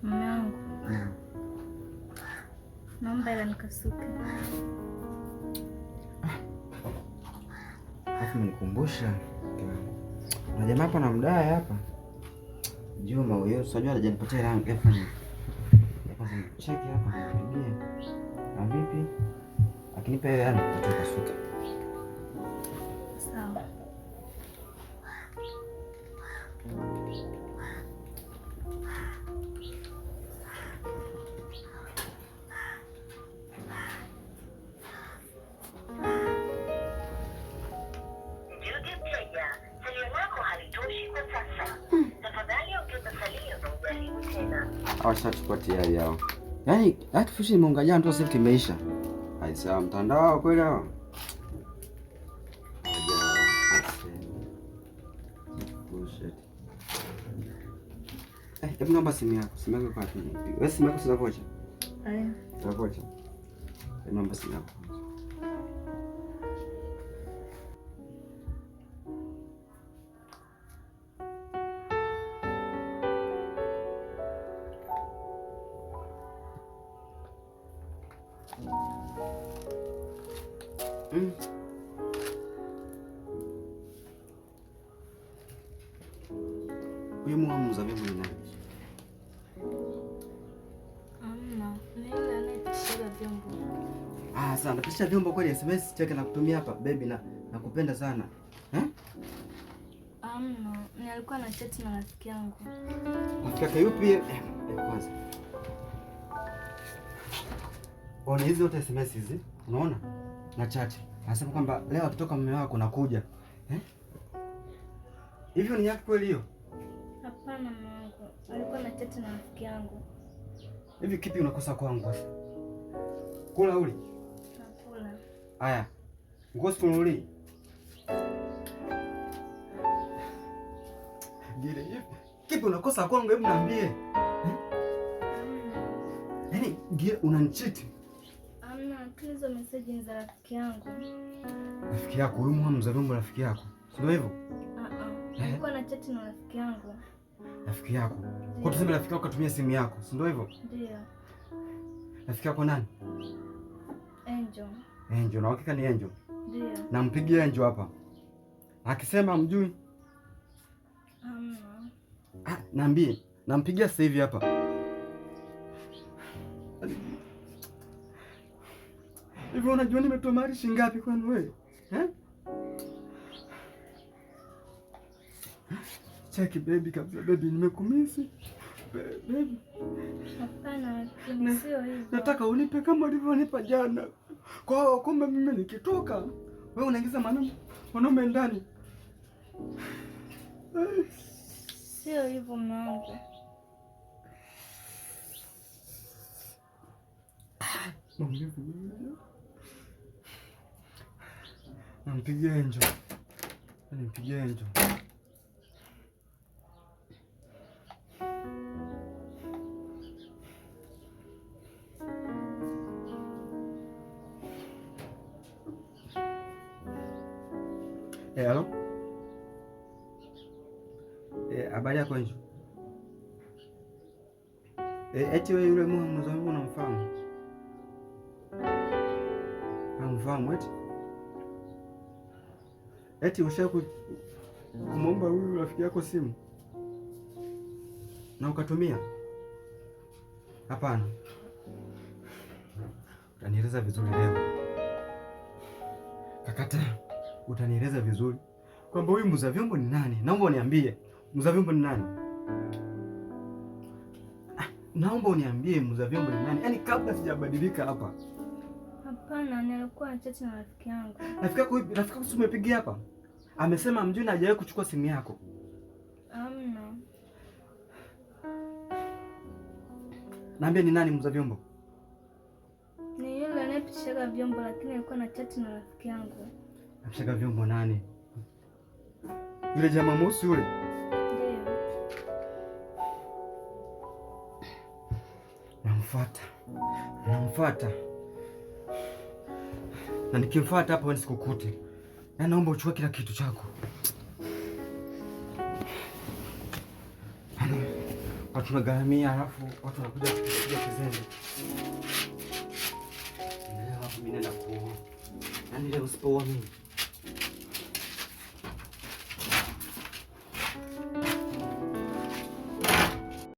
Mume wangu, naomba hela nikasuke. Alafu mnikumbusha na jamaa hapa na mdai hapa Juma huyo, unajua hajanipatia hela yangu. Cheki hapa nipigie. Na vipi? Akinipa hela yangu tutakasuka. Sawa. Awashachukua tayari yao. Yaani hata fushi imeunga jana tu sasa kimeisha. Aisa mtandao kweli hao. Hebu naomba simu yako. Simu yako kwa wapi? Wewe simu yako sina vocha. Haya. Sina vocha. Hebu naomba simu yako. Huyu muuza vyombo ni nani? Ni yule anayepisha vyombo. Sasa napisha vyombo kweli, SMS cheke na kutumia hapa baby na nakupenda sana. Ni alikuwa na chat na rafiki yangu. Rafiki yake yupi? Kwanza. Ona hizi zote SMS hizi, unaona? Na chat. Anasema kwamba leo akitoka mume wako nakuja. Hivyo ni yake kweli hiyo? Hapana mwanangu. Alikuwa na chat na rafiki yangu. Hivi kipi unakosa kwangu sasa? Kula uli? Nakula. Haya. Ngosi kunuli. Gile hivi. Kipi unakosa kwangu, hebu niambie. Yaani gile unanichiti. Hizo message ni za rafiki yangu. Rafiki yako huyu mzee vyombo rafiki yako. Ndio hivyo? Alikuwa na chat na rafiki yangu. Rafiki yako. Kwa tuseme rafiki yako katumia simu yako, si ndio hivyo? Ndio. Rafiki yako nani? Angel. Angel, na hakika ni Angel. Ndio. Nampigia Angel hapa. Akisema mjui? Naambie, nampigia sasa hivi hapa. Hivyo unajua nimetoa mali shilingi ngapi kwani wewe? Cheki baby kabisa, baby nimekumisi. Baby. Hapana, sio hivyo. Nataka unipe kama ulivyonipa jana. Kwa kumbe mimi nikitoka, wewe unaingiza wanaume ndani. Sio hivyo mwanangu. Nampigia Angel. Nampigia Angel. Hello? Habari yako Angel? Eti wewe yule muuza wangu unamfahamu? Unamfahamu eti? Eti ushaku kumwomba huyu rafiki yako simu na ukatumia? Hapana. Utanieleza vizuri leo. Kakata, utanieleza vizuri kwamba huyu muuza vyombo ni nani? Naomba uniambie. Muuza vyombo ni nani? Naomba uniambie muuza vyombo ni nani? Yaani kabla sijabadilika hapa. Hapana, nilikuwa chat na rafiki yangu. Rafiki yako hivi, rafiki yako umepigia hapa? Amesema mjui na hajawahi kuchukua simu yako. Hamna. Naambia ni nani muuza vyombo? Ni yule anayepitisha vyombo lakini alikuwa na chat na rafiki yangu. Anapitisha vyombo nani? Yule jamaa mweusi yule? Ndio. Namfuata. Na nikimfuata hapa wewe sikukute. Na naomba uchukue kila kitu chako. hapa tunagharamia, alafu watu wanakuja kupiga kizembe. Alafu mimi naenda kuoa. Yaani leo usipooa mimi